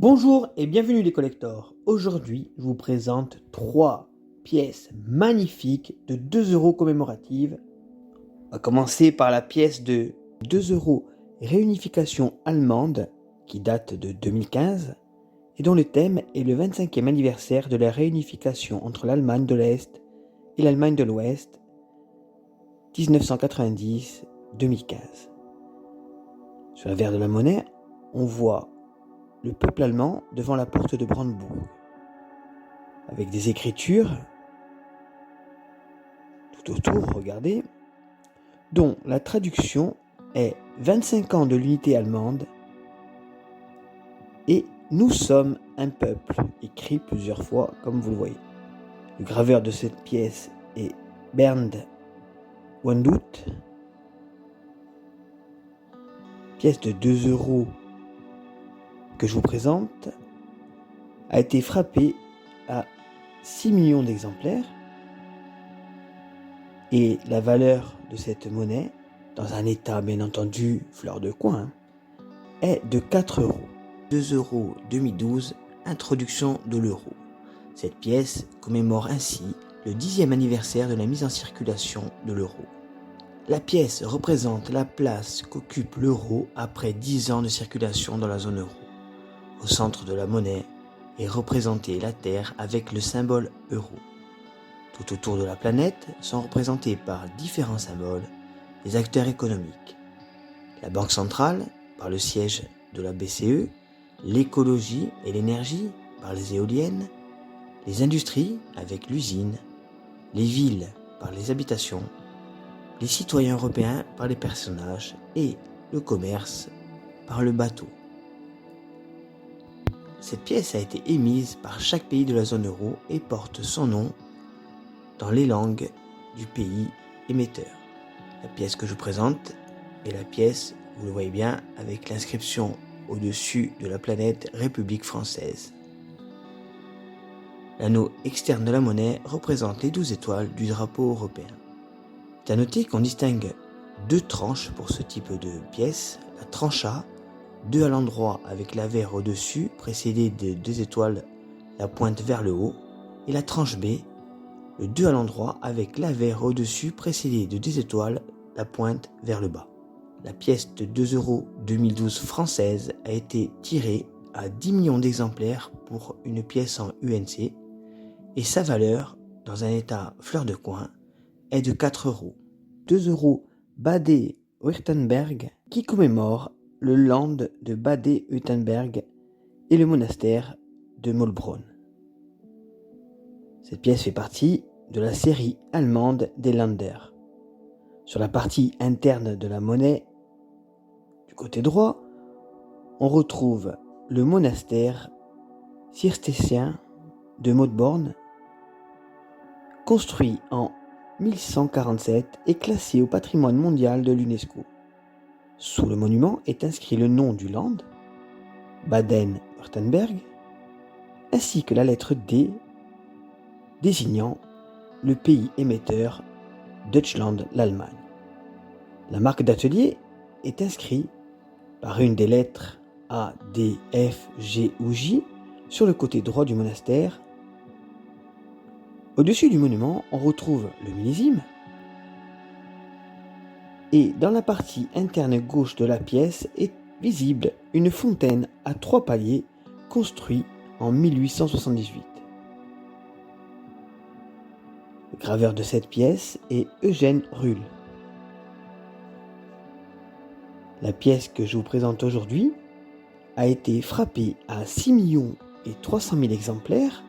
Bonjour et bienvenue les collectors. Aujourd'hui, je vous présente 3 pièces magnifiques de 2 € commémoratives. On va commencer par la pièce de 2 € réunification allemande qui date de 2015 et dont le thème est le 25e anniversaire de la réunification entre l'Allemagne de l'Est et l'Allemagne de l'Ouest 1990-2015. Sur l'avers de la monnaie, on voit le peuple allemand devant la porte de Brandebourg, avec des écritures tout autour, regardez, dont la traduction est 25 ans de l'unité allemande et nous sommes un peuple, écrit plusieurs fois comme vous le voyez. Le graveur de cette pièce est Bernd Wandut. Pièce de 2 € que je vous présente a été frappée à 6 millions d'exemplaires et la valeur de cette monnaie, dans un état bien entendu fleur de coin, est de 4 €. 2 € 2012, introduction de l'euro. Cette pièce commémore ainsi le 10e anniversaire de la mise en circulation de l'euro. La pièce représente la place qu'occupe l'euro après 10 ans de circulation dans la zone euro. Au centre de la monnaie est représentée la Terre avec le symbole euro. Tout autour de la planète sont représentés par différents symboles les acteurs économiques. La Banque centrale par le siège de la BCE, l'écologie et l'énergie par les éoliennes, les industries avec l'usine, les villes par les habitations, les citoyens européens par les personnages et le commerce par le bateau. Cette pièce a été émise par chaque pays de la zone euro et porte son nom dans les langues du pays émetteur. La pièce que je vous présente est la pièce, vous le voyez bien, avec l'inscription au-dessus de la planète République française. L'anneau externe de la monnaie représente les 12 étoiles du drapeau européen. C'est à noter qu'on distingue 2 tranches pour ce type de pièce. La tranche A, 2 à l'endroit avec l'avers au-dessus, précédé de 2 étoiles, la pointe vers le haut, et la tranche B, le 2 à l'endroit avec l'avers au-dessus, précédé de 2 étoiles, la pointe vers le bas. La pièce de 2 € 2012 française a été tirée à 10 millions d'exemplaires pour une pièce en UNC, et sa valeur, dans un état fleur de coin, est de 4 €. 2 € Bade-Württemberg qui commémore le land de Bade-Württemberg et le monastère de Maulbronn. Cette pièce fait partie de la série allemande des Länder. Sur la partie interne de la monnaie, du côté droit, on retrouve le monastère cistercien de Maulbronn, construit en 1147 et classé au patrimoine mondial de l'UNESCO. Sous le monument est inscrit le nom du land, Baden-Württemberg, ainsi que la lettre D désignant le pays émetteur Deutschland, l'Allemagne. La marque d'atelier est inscrite par une des lettres A, D, F, G ou J sur le côté droit du monastère. Au-dessus du monument, on retrouve le millésime. Et dans la partie interne gauche de la pièce est visible une fontaine à 3 paliers construite en 1878. Le graveur de cette pièce est Eugène Ruhl. La pièce que je vous présente aujourd'hui a été frappée à 6 300 000 exemplaires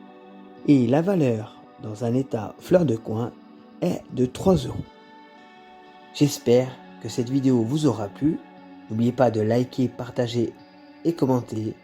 et la valeur dans un état fleur de coin est de 3 €. J'espère que cette vidéo vous aura plu. N'oubliez pas de liker, partager et commenter.